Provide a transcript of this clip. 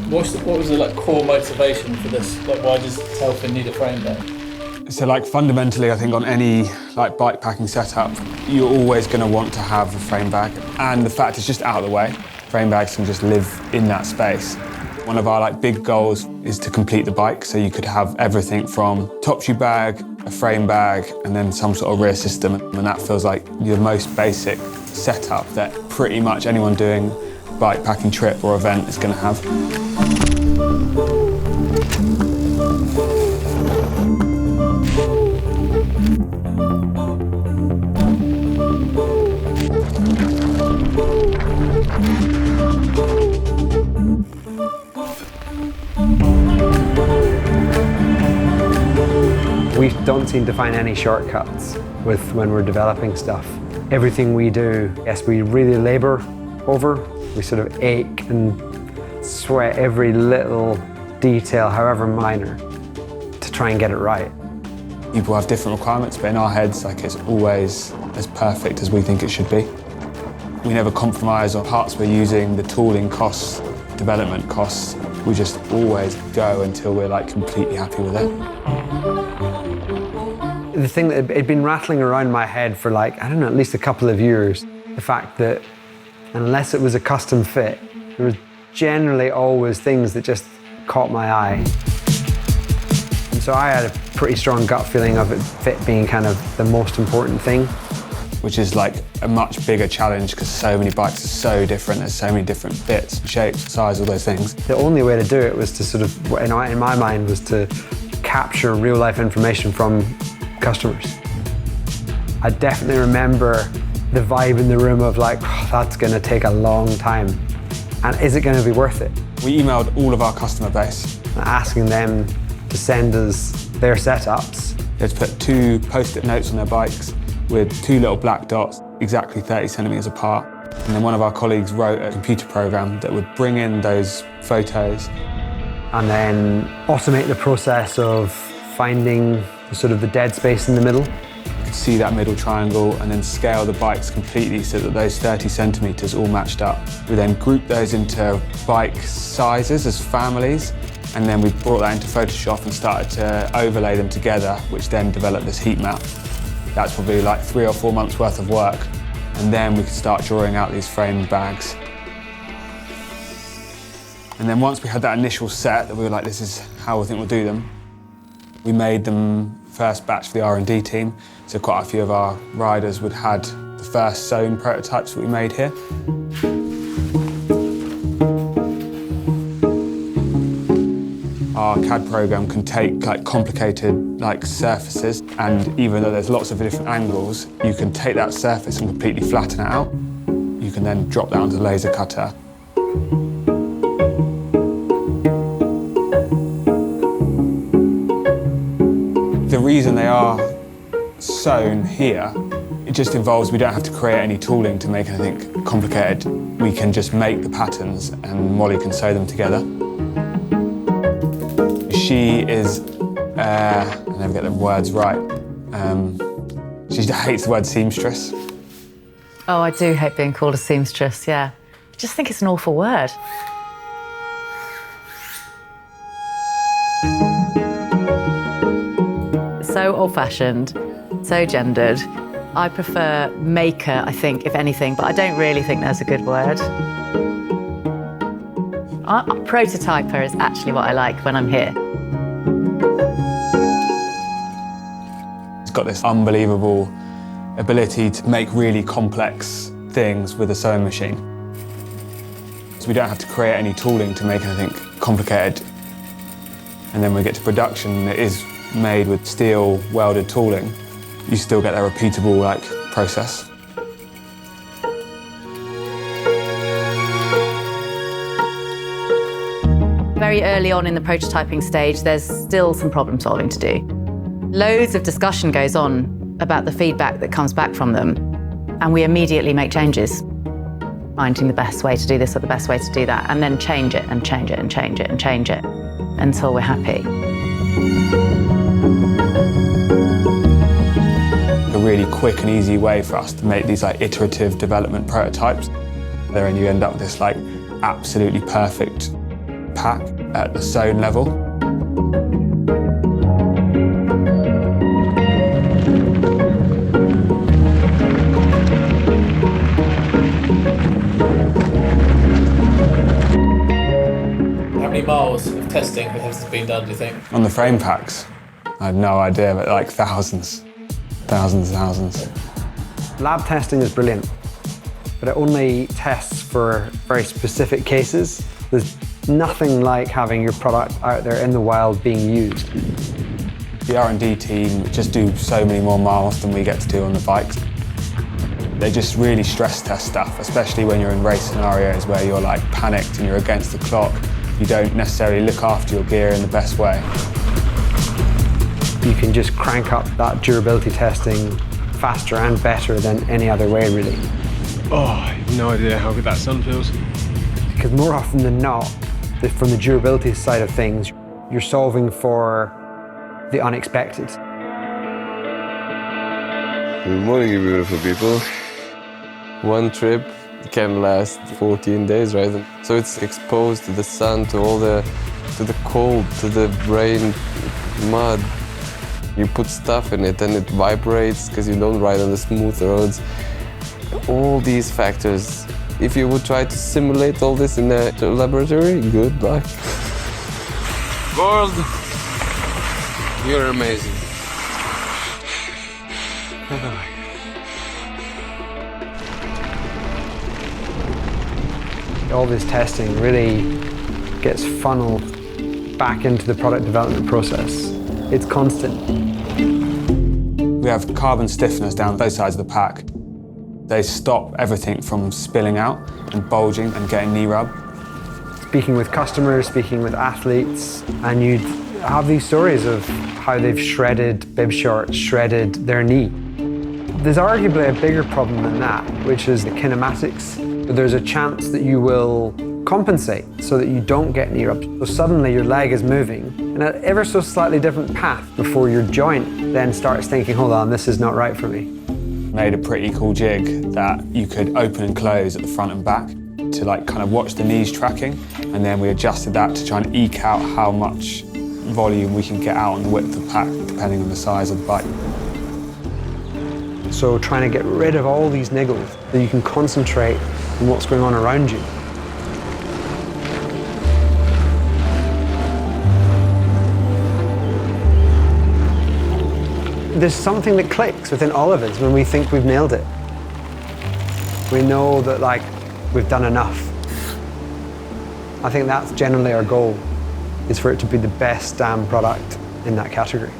What was the like core motivation for this? Like, why does Tailfin need a frame bag? So like fundamentally, I think on any like bikepacking setup, you're always going to want to have a frame bag. And the fact it's just out of the way. Frame bags can just live in that space. One of our like big goals is to complete the bike. So you could have everything from top shoe bag, a frame bag, and then some sort of rear system. And that feels like the most basic setup that pretty much anyone doing a bikepacking trip or event is going to have. We don't seem to find any shortcuts when we're developing stuff. Everything we do, yes, we really labor over. We sort of ache and sweat every little detail, however minor, to try and get it right. People have different requirements, but in our heads, like, it's always as perfect as we think it should be. We never compromise on parts we're using, the tooling costs, development costs. We just always go until we're like completely happy with it. The thing that had been rattling around my head for like, I don't know, at least a couple of years, the fact that unless it was a custom fit, there was generally always things that just caught my eye. And so I had a pretty strong gut feeling of it fit being kind of the most important thing. Which is like a much bigger challenge because so many bikes are so different, there's so many different bits, shapes, size, all those things. The only way to do it was to sort of, in my mind, was to capture real life information from customers. I definitely remember the vibe in the room of like, oh, that's going to take a long time. And is it going to be worth it? We emailed all of our customer base. Asking them to send us their setups. They had to put 2 post-it notes on their bikes with 2 little black dots, exactly 30 centimeters apart. And then one of our colleagues wrote a computer program that would bring in those photos. And then automate the process of finding sort of the dead space in the middle. You could see that middle triangle and then scale the bikes completely so that those 30 centimeters all matched up. We then grouped those into bike sizes as families, and then we brought that into Photoshop and started to overlay them together, which then developed this heat map. That's probably like 3 or 4 months worth of work. And then we could start drawing out these framed bags. And then once we had that initial set that we were like, this is how we think we'll do them, we made them first batch for the R&D team. So quite a few of our riders would had the first sewn prototypes that we made here. Our CAD program can take like complicated like surfaces, and even though there's lots of different angles, you can take that surface and completely flatten it out. You can then drop that onto the laser cutter. The reason they are sewn here, it just involves we don't have to create any tooling to make anything complicated. We can just make the patterns and Molly can sew them together. She is, I never get the words right, she hates the word seamstress. Oh, I do hate being called a seamstress, yeah. I just think it's an awful word. So old-fashioned, so gendered. I prefer maker, I think, if anything, but I don't really think there's a good word. Prototyper is actually what I like when I'm here. It's got this unbelievable ability to make really complex things with a sewing machine. So we don't have to create any tooling to make anything complicated. And then when we get to production, it is made with steel welded tooling. You still get that repeatable process. Very early on in the prototyping stage, there's still some problem solving to do. Loads of discussion goes on about the feedback that comes back from them, and we immediately make changes. Finding the best way to do this or the best way to do that, and then change it and change it and change it and change it until we're happy. A really quick and easy way for us to make these iterative development prototypes. Then you end up with this absolutely perfect pack at the zone level. How many miles of testing has been done, do you think? On the frame packs, I had no idea, but like thousands. Lab testing is brilliant, but it only tests for very specific cases. There's nothing like having your product out there in the wild being used. The R&D team just do so many more miles than we get to do on the bikes. They just really stress test stuff, especially when you're in race scenarios where you're like panicked and you're against the clock. You don't necessarily look after your gear in the best way. You can just crank up that durability testing faster and better than any other way, really. Oh, I have no idea how good that sun feels. Because more often than not, from the durability side of things, you're solving for the unexpected. Good morning, you beautiful people. One trip can last 14 days, right? So it's exposed to the sun, to the cold, to the rain, mud. You put stuff in it and it vibrates because you don't ride on the smooth roads. All these factors. If you would try to simulate all this in a laboratory, good luck. World, you're amazing. All this testing really gets funneled back into the product development process. It's constant. We have carbon stiffeners down both sides of the pack. They stop everything from spilling out and bulging and getting knee rub. Speaking with customers, speaking with athletes, and you'd have these stories of how they've shredded bib shorts, shredded their knee. There's arguably a bigger problem than that, which is the kinematics. There's a chance that you will compensate so that you don't get knee rubs. So suddenly your leg is moving in an ever so slightly different path before your joint then starts thinking, hold on, this is not right for me. Made a pretty cool jig that you could open and close at the front and back to like kind of watch the knees tracking, and then we adjusted that to try and eke out how much volume we can get out on the width of the pack depending on the size of the bike. So trying to get rid of all these niggles so you can concentrate on what's going on around you. There's something that clicks within all of us when we think we've nailed it. We know that like we've done enough. I think that's generally our goal, is for it to be the best damn product in that category.